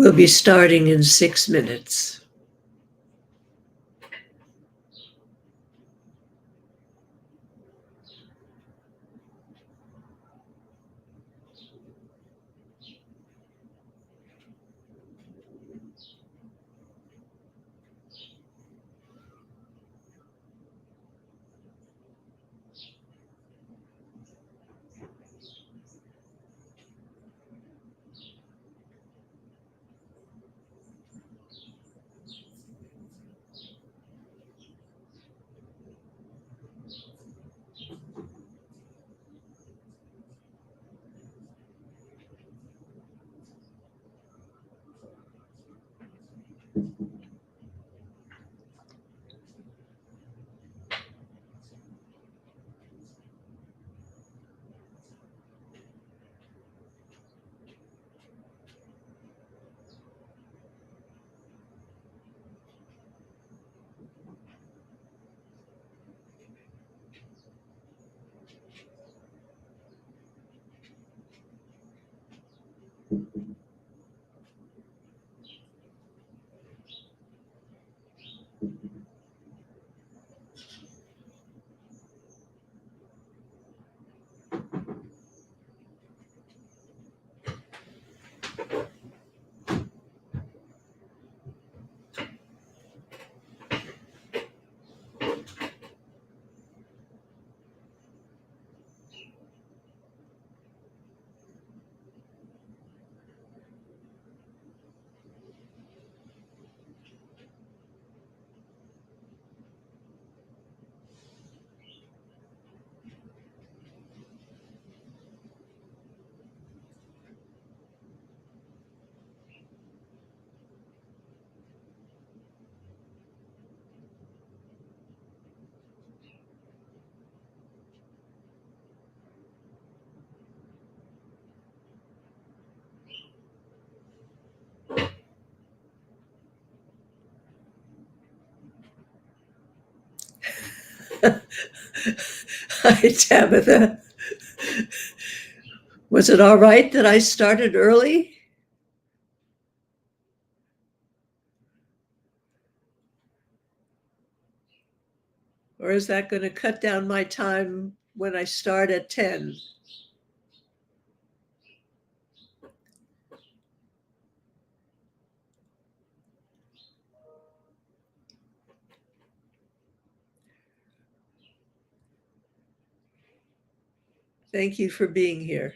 We'll be starting in 6 minutes. Hi, Tabitha. Was it all right that I started early? Or is that going to cut down my time when I start at 10? Thank you for being here.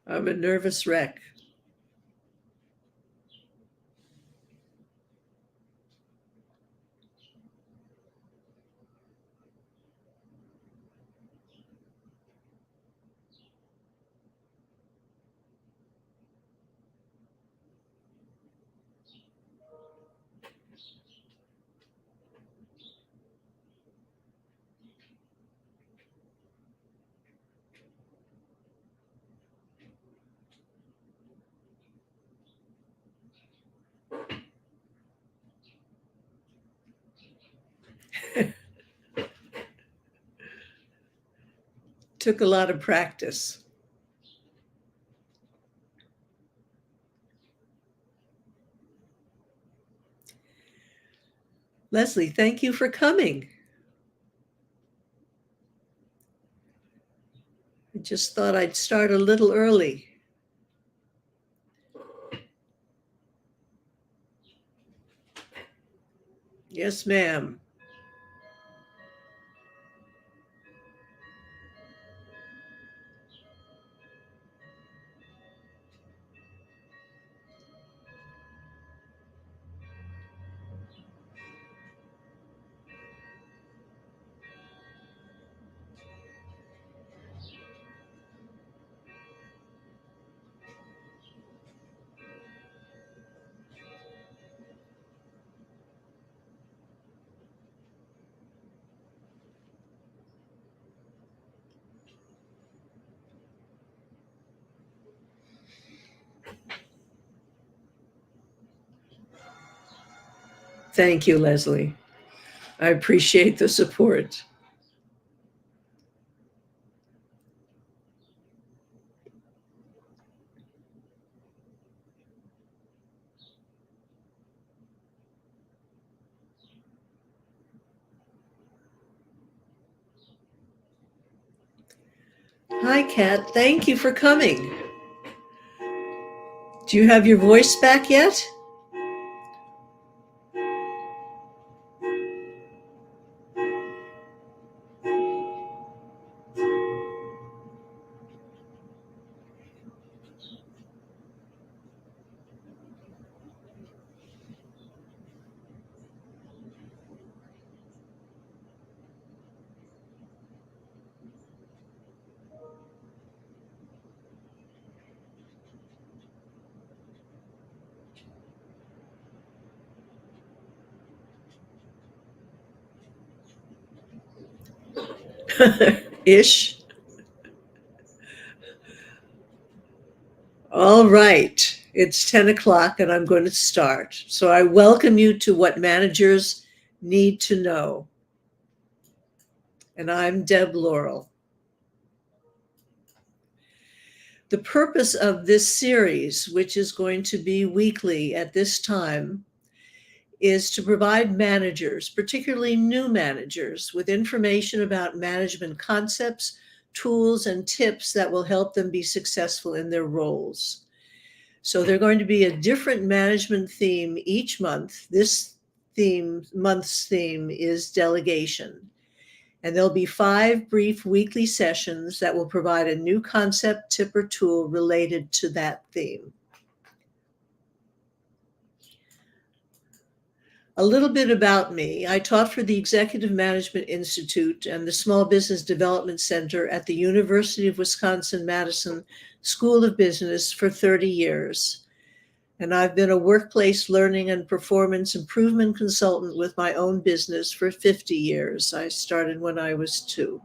I'm a nervous wreck. Took a lot of practice. Leslie, thank you for coming. I just thought I'd start a little early. Yes, ma'am. Thank you, Leslie. I appreciate the support. Hi, Kat. Thank you for coming. Do you have your voice back yet? Ish. All right. It's 10 o'clock and I'm going to start. So I welcome you to What Managers Need to Know. And I'm Deb Laurel. The purpose of this series, which is going to be weekly at this time, is to provide managers, particularly new managers, with information about management concepts, tools, and tips that will help them be successful in their roles. So they're going to be a different management theme each month. This month's theme is delegation. And there'll be 5 brief weekly sessions that will provide a new concept, tip, or tool related to that theme. A little bit about me. I taught for the Executive Management Institute and the Small Business Development Center at the University of Wisconsin-Madison School of Business for 30 years. And I've been a workplace learning and performance improvement consultant with my own business for 50 years. I started when I was 2.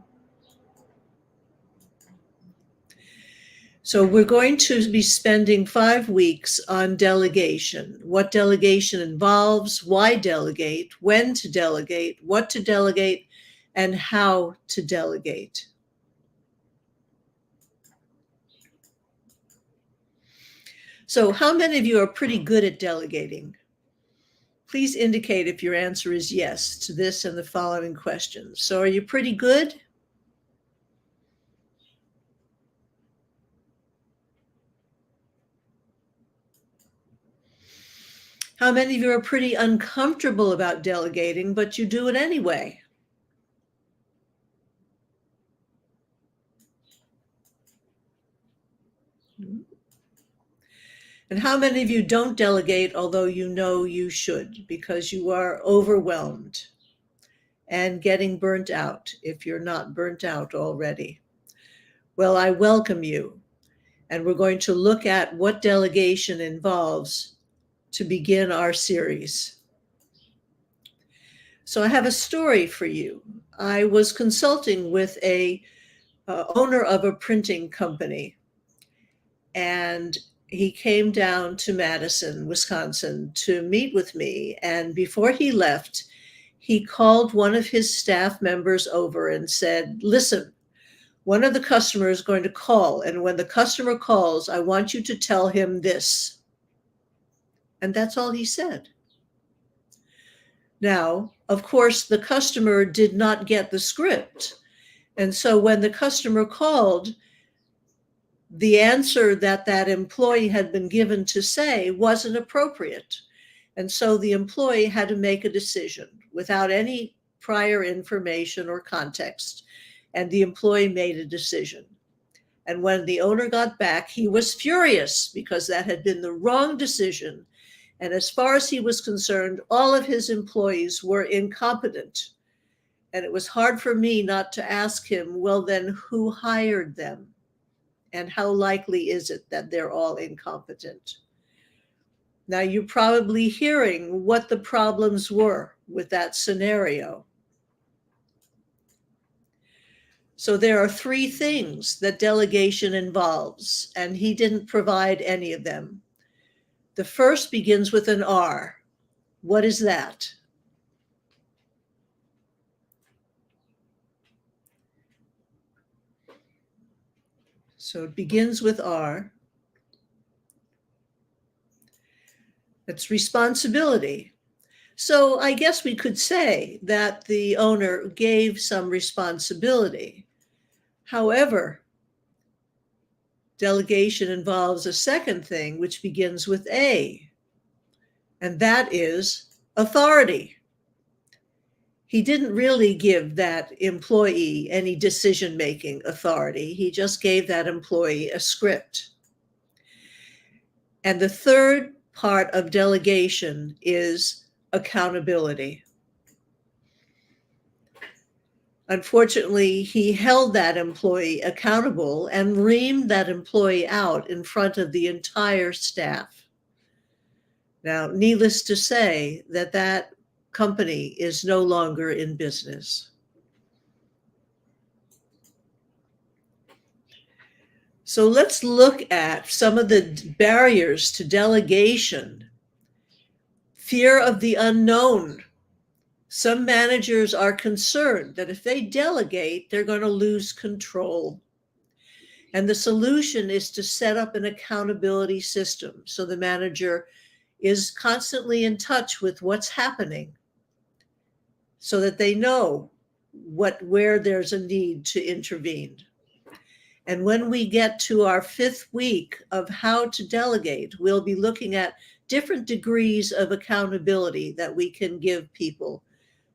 So we're going to be spending 5 weeks on delegation, what delegation involves, why delegate, when to delegate, what to delegate, and how to delegate. So how many of you are pretty good at delegating? Please indicate if your answer is yes to this and the following questions. So are you pretty good? How many of you are pretty uncomfortable about delegating, but you do it anyway? And how many of you don't delegate, although you know you should, because you are overwhelmed and getting burnt out if you're not burnt out already? Well, I welcome you. And we're going to look at what delegation involves to begin our series. So I have a story for you. I was consulting with a owner of a printing company, and he came down to Madison, Wisconsin to meet with me. And before he left, he called one of his staff members over and said, listen, one of the customers is going to call. And when the customer calls, I want you to tell him this. And that's all he said. Now, of course, the customer did not get the script. And so when the customer called, the answer that that employee had been given to say wasn't appropriate. And so the employee had to make a decision without any prior information or context. And the employee made a decision. And when the owner got back, he was furious because that had been the wrong decision. And as far as he was concerned, all of his employees were incompetent. And it was hard for me not to ask him, well, then who hired them? And how likely is it that they're all incompetent? Now, you're probably hearing what the problems were with that scenario. So there are 3 things that delegation involves, and he didn't provide any of them. The first begins with an R. What is that? So it begins with R. It's responsibility. So I guess we could say that the owner gave some responsibility. However, delegation involves a second thing, which begins with A, and that is authority. He didn't really give that employee any decision-making authority. He just gave that employee a script. And the third part of delegation is accountability. Unfortunately, he held that employee accountable and reamed that employee out in front of the entire staff. Now, needless to say that that company is no longer in business. So let's look at some of the barriers to delegation. Fear of the unknown. Some managers are concerned that if they delegate, they're going to lose control. And the solution is to set up an accountability system so the manager is constantly in touch with what's happening so that they know where there's a need to intervene. And when we get to our 5th week of how to delegate, we'll be looking at different degrees of accountability that we can give people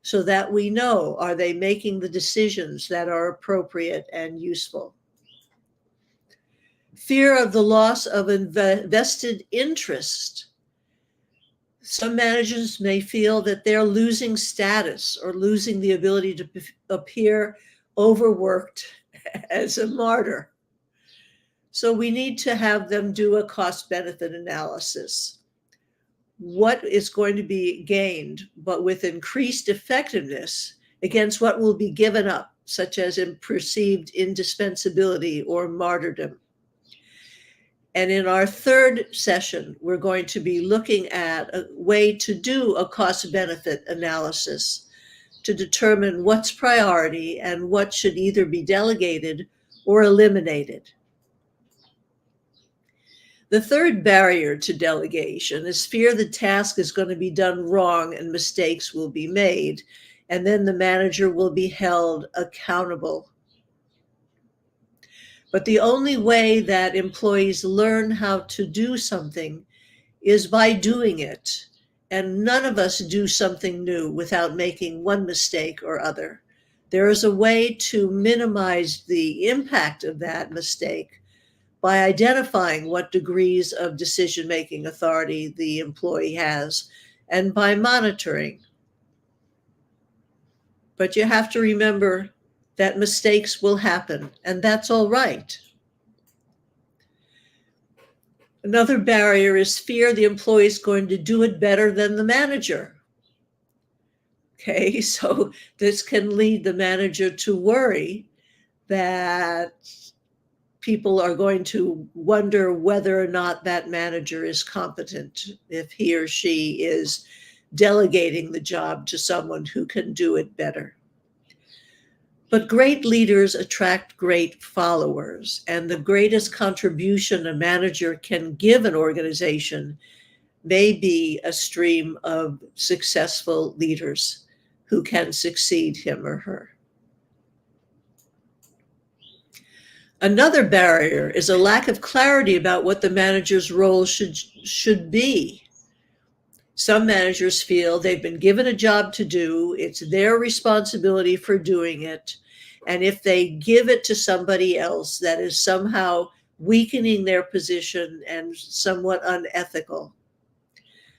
so that we know, are they making the decisions that are appropriate and useful? Fear of the loss of vested interest. Some managers may feel that they're losing status or losing the ability to appear overworked as a martyr. So we need to have them do a cost-benefit analysis. What is going to be gained, but with increased effectiveness against what will be given up, such as in perceived indispensability or martyrdom. And in our 3rd session, we're going to be looking at a way to do a cost-benefit analysis to determine what's priority and what should either be delegated or eliminated. The third barrier to delegation is fear the task is going to be done wrong and mistakes will be made, and then the manager will be held accountable. But the only way that employees learn how to do something is by doing it. And none of us do something new without making one mistake or other. There is a way to minimize the impact of that mistake by identifying what degrees of decision-making authority the employee has and by monitoring. But you have to remember that mistakes will happen, and that's all right. Another barrier is fear the employee is going to do it better than the manager. Okay, so this can lead the manager to worry that people are going to wonder whether or not that manager is competent if he or she is delegating the job to someone who can do it better. But great leaders attract great followers, and the greatest contribution a manager can give an organization may be a stream of successful leaders who can succeed him or her. Another barrier is a lack of clarity about what the manager's role should be. Some managers feel they've been given a job to do, it's their responsibility for doing it, and if they give it to somebody else, that is somehow weakening their position and somewhat unethical.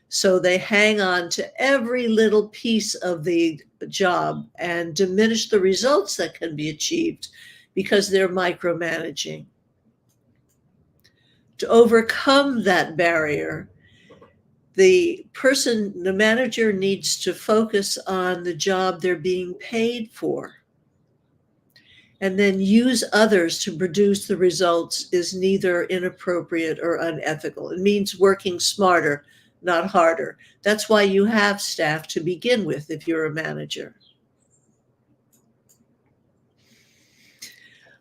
So they hang on to every little piece of the job and diminish the results that can be achieved because they're micromanaging. To overcome that barrier, the manager needs to focus on the job they're being paid for. And then use others to produce the results is neither inappropriate or unethical. It means working smarter, not harder. That's why you have staff to begin with if you're a manager.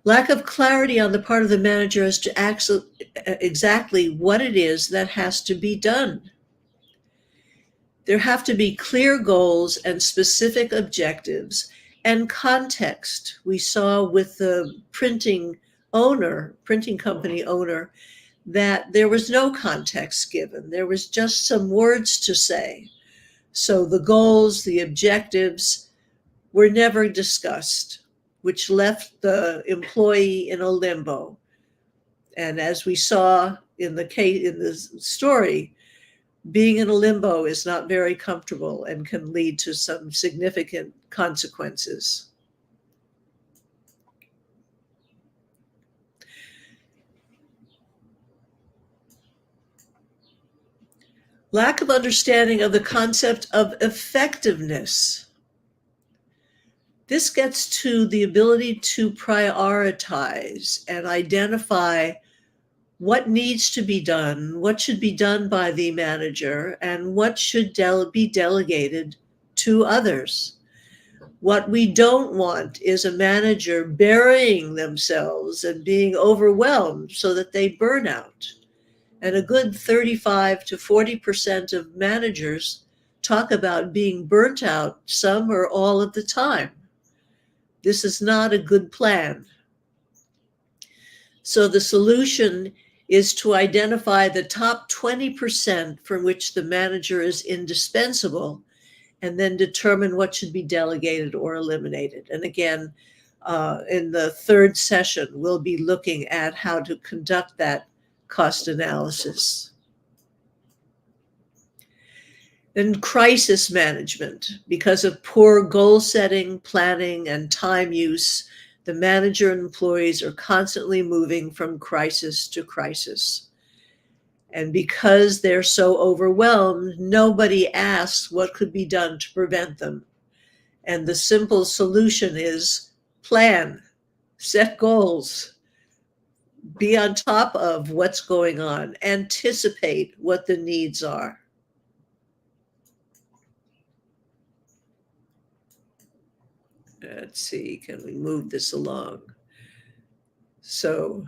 Lack of clarity on the part of the manager as to exactly what it is that has to be done. There have to be clear goals and specific objectives and context. We saw with the printing company owner, that there was no context given. There was just some words to say. So the goals, the objectives were never discussed, which left the employee in a limbo. And as we saw in the story, being in a limbo is not very comfortable and can lead to some significant consequences. Lack of understanding of the concept of effectiveness. This gets to the ability to prioritize and identify what needs to be done, what should be done by the manager, and what should be delegated to others. What we don't want is a manager burying themselves and being overwhelmed so that they burn out. And a good 35 to 40% of managers talk about being burnt out some or all of the time. This is not a good plan. So the solution is to identify the top 20% for which the manager is indispensable, and then determine what should be delegated or eliminated. And again, in the third session, we'll be looking at how to conduct that cost analysis. Then crisis management. Because of poor goal setting, planning, and time use, the manager and employees are constantly moving from crisis to crisis. And because they're so overwhelmed, nobody asks what could be done to prevent them. And the simple solution is plan, set goals, be on top of what's going on, anticipate what the needs are. Let's see, can we move this along? So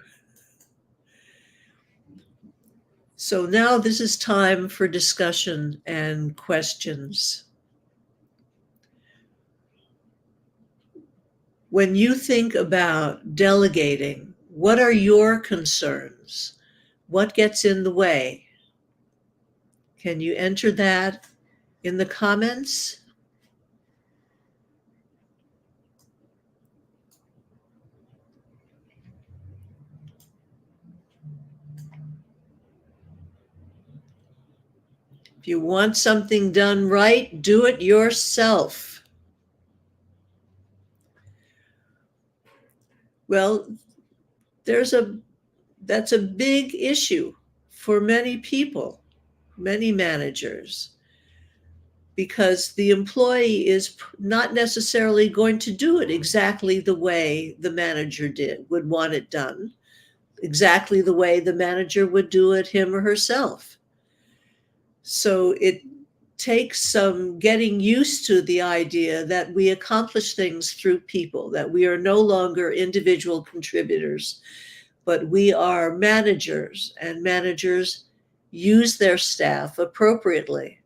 now this is time for discussion and questions. When you think about delegating, what are your concerns? What gets in the way? Can you enter that in the comments? If you want something done right, do it yourself. Well, that's a big issue for many people, many managers, because the employee is not necessarily going to do it exactly the way the manager would want it done, exactly the way the manager would do it him or herself. So it takes some getting used to the idea that we accomplish things through people, that we are no longer individual contributors, but we are managers, and managers use their staff appropriately.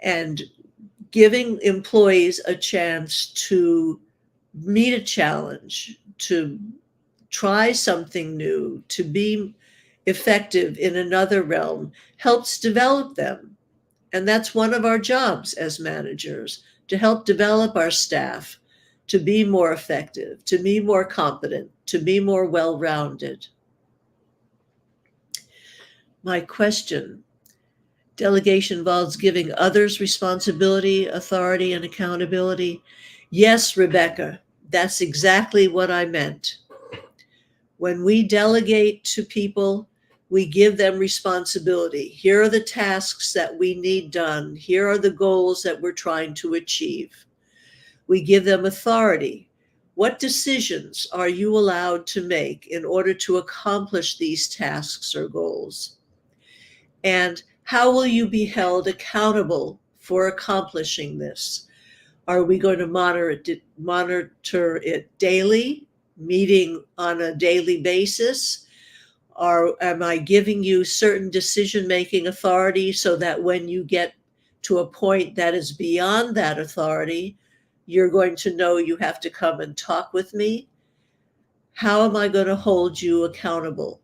And giving employees a chance to meet a challenge, to try something new, to be effective in another realm helps develop them. And that's one of our jobs as managers, to help develop our staff to be more effective, to be more competent, to be more well-rounded. My question: delegation involves giving others responsibility, authority, and accountability. Yes, Rebecca, that's exactly what I meant. When we delegate to people, we give them responsibility. Here are the tasks that we need done. Here are the goals that we're trying to achieve. We give them authority. What decisions are you allowed to make in order to accomplish these tasks or goals? And how will you be held accountable for accomplishing this? Are we going to monitor it daily? meeting on a daily basis? Or am I giving you certain decision-making authority so that when you get to a point that is beyond that authority, you're going to know you have to come and talk with me? How am I going to hold you accountable?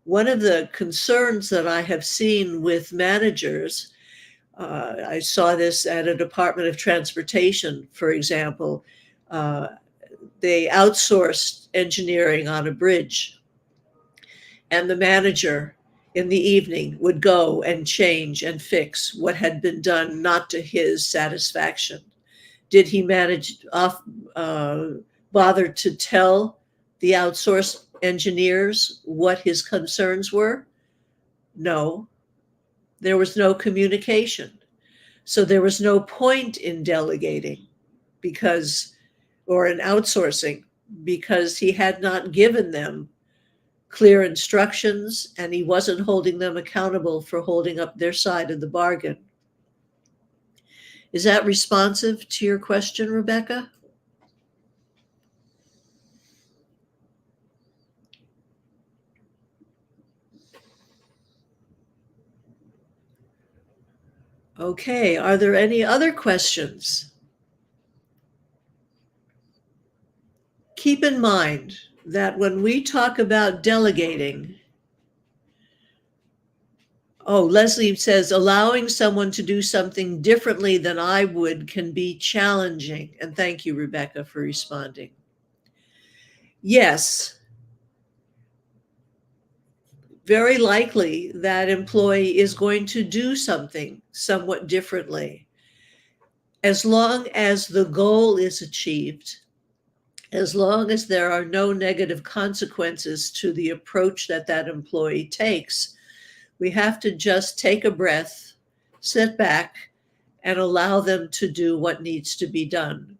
One of the concerns that I have seen with managers, I saw this at a Department of Transportation, for example. They outsourced engineering on a bridge, and the manager in the evening would go and change and fix what had been done not to his satisfaction. Did he bother to tell the outsourced engineers what his concerns were? No, there was no communication. So there was no point in delegating because, or in outsourcing, because he had not given them clear instructions and he wasn't holding them accountable for holding up their side of the bargain. Is that responsive to your question, Rebecca? Okay, are there any other questions? Keep in mind that when we talk about delegating, Leslie says allowing someone to do something differently than I would can be challenging. And thank you, Rebecca, for responding. Yes, very likely that employee is going to do something somewhat differently. As long as the goal is achieved, as long as there are no negative consequences to the approach that that employee takes, we have to just take a breath, sit back, and allow them to do what needs to be done.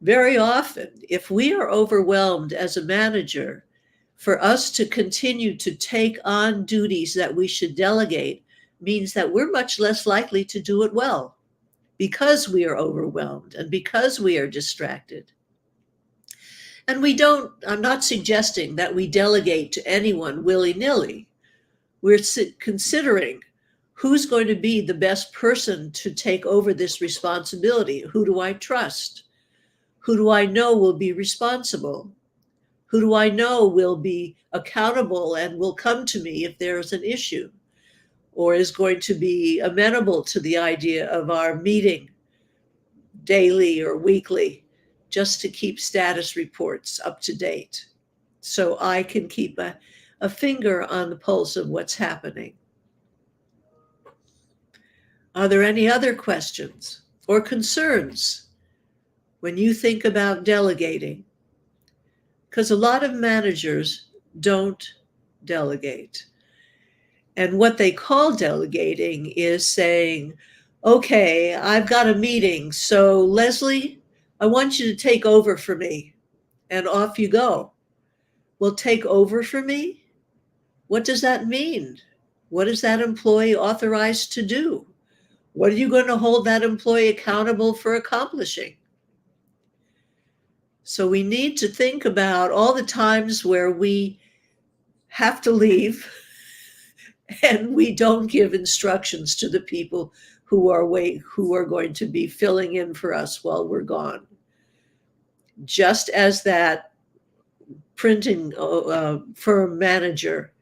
Very often, if we are overwhelmed as a manager, for us to continue to take on duties that we should delegate means that we're much less likely to do it well because we are overwhelmed and because we are distracted. And I'm not suggesting that we delegate to anyone willy-nilly. We're considering who's going to be the best person to take over this responsibility. Who do I trust? Who do I know will be responsible? Who do I know will be accountable and will come to me if there's an issue, or is going to be amenable to the idea of our meeting daily or weekly just to keep status reports up to date so I can keep a finger on the pulse of what's happening? Are there any other questions or concerns when you think about delegating? Because a lot of managers don't delegate. And what they call delegating is saying, okay, I've got a meeting, so Leslie, I want you to take over for me. And off you go. Well, take over for me? What does that mean? What is that employee authorized to do? What are you going to hold that employee accountable for accomplishing? So we need to think about all the times where we have to leave and we don't give instructions to the people who are going to be filling in for us while we're gone. Just as that printing firm owner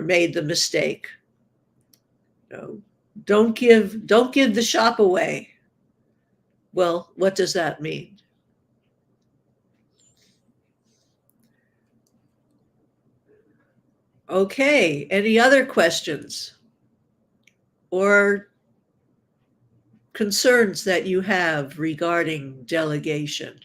made the mistake. Don't give the shop away. Well, what does that mean? Okay, any other questions or concerns that you have regarding delegation?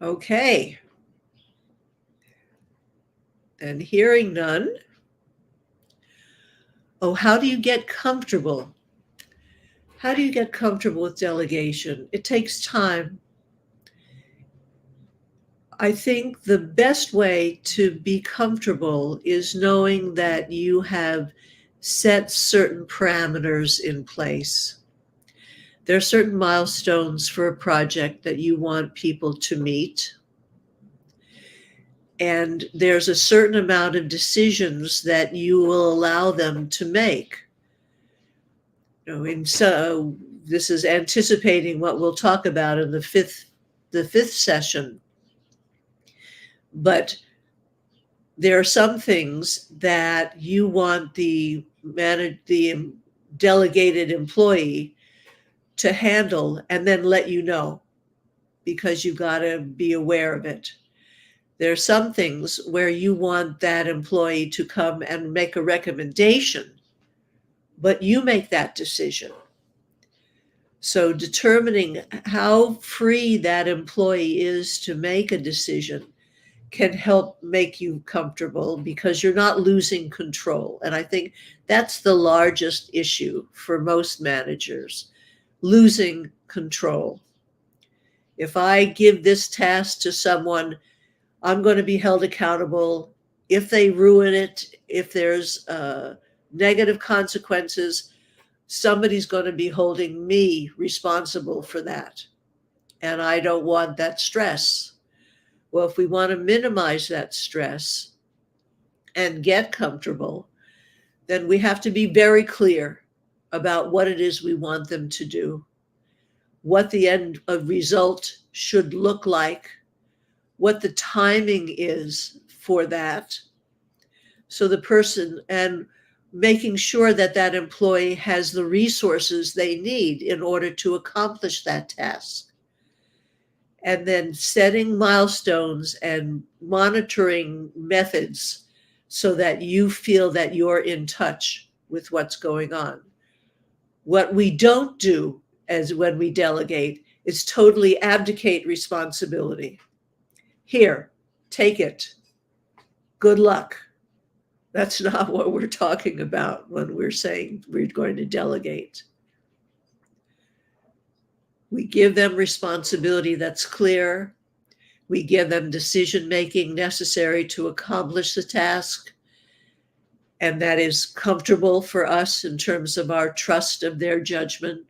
Okay. And hearing none. How do you get comfortable? How do you get comfortable with delegation? It takes time. I think the best way to be comfortable is knowing that you have set certain parameters in place. There are certain milestones for a project that you want people to meet. And there's a certain amount of decisions that you will allow them to make. And so this is anticipating what we'll talk about in the fifth session. But there are some things that you want the delegated employee to handle and then let you know, because you got to be aware of it. There are some things where you want that employee to come and make a recommendation, but you make that decision. So determining how free that employee is to make a decision can help make you comfortable, because you're not losing control. And I think that's the largest issue for most managers, losing control. If I give this task to someone, I'm going to be held accountable. If they ruin it, if there's negative consequences, somebody's going to be holding me responsible for that. And I don't want that stress. Well, if we want to minimize that stress and get comfortable, then we have to be very clear about what it is we want them to do, what the end result should look like, what the timing is for that. So the person, and making sure that that employee has the resources they need in order to accomplish that task. And then setting milestones and monitoring methods so that you feel that you're in touch with what's going on. What we don't do as when we delegate is totally abdicate responsibility. Here, take it. Good luck. That's not what we're talking about when we're saying we're going to delegate. We give them responsibility that's clear. We give them decision-making necessary to accomplish the task, and that is comfortable for us in terms of our trust of their judgment.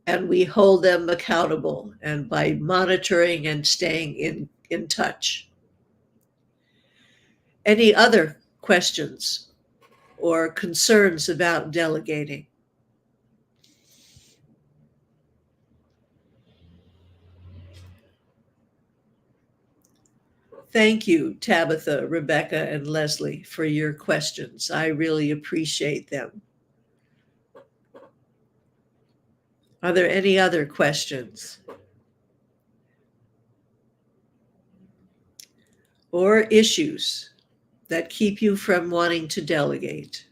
And we hold them accountable, and by monitoring and staying in touch. Any other questions or concerns about delegating? Thank you, Tabitha, Rebecca, and Leslie, for your questions. I really appreciate them. Are there any other questions or issues that keep you from wanting to delegate?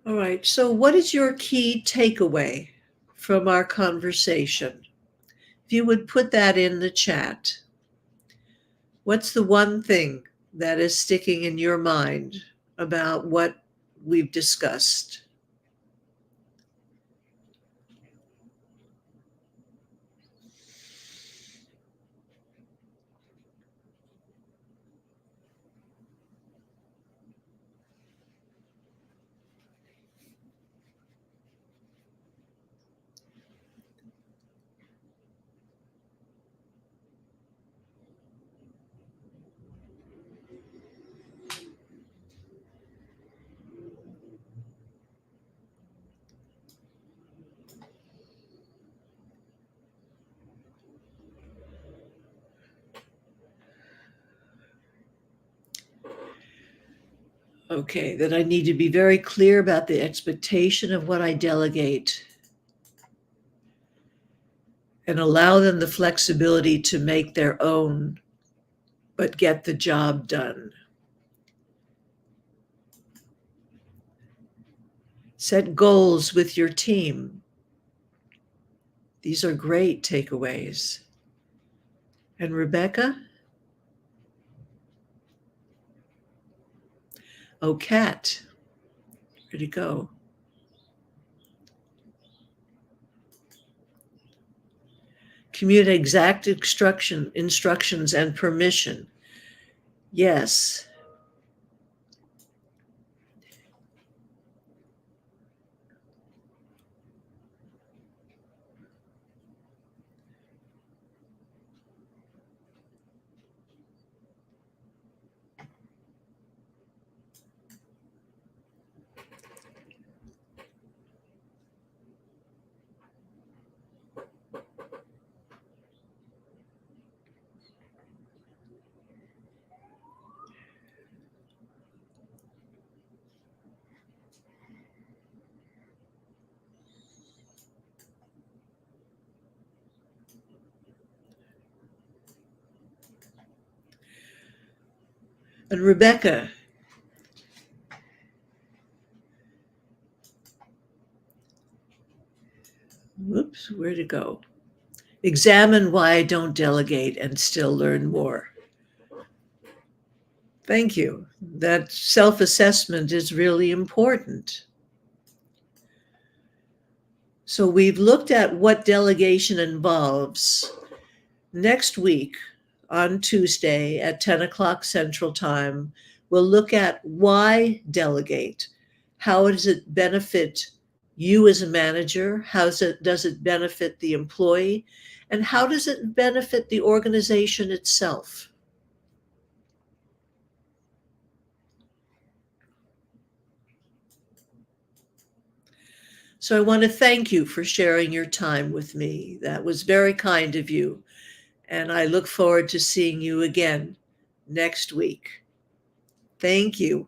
All right, so what is your key takeaway from our conversation? If you would put that in the chat. What's the one thing that is sticking in your mind about what we've discussed? Okay, that I need to be very clear about the expectation of what I delegate and allow them the flexibility to make their own, but get the job done. Set goals with your team. These are great takeaways. And Rebecca? Oh, Kat, where'd it go? Communicate exact instructions and permission. Yes. And Rebecca, whoops, where'd it go? Examine why I don't delegate and still learn more. Thank you. That self-assessment is really important. So we've looked at what delegation involves. Next week, on Tuesday at 10 o'clock Central Time, we'll look at why delegate. How does it benefit you as a manager? Does it benefit the employee? And how does it benefit the organization itself? So I want to thank you for sharing your time with me. That was very kind of you. And I look forward to seeing you again next week. Thank you.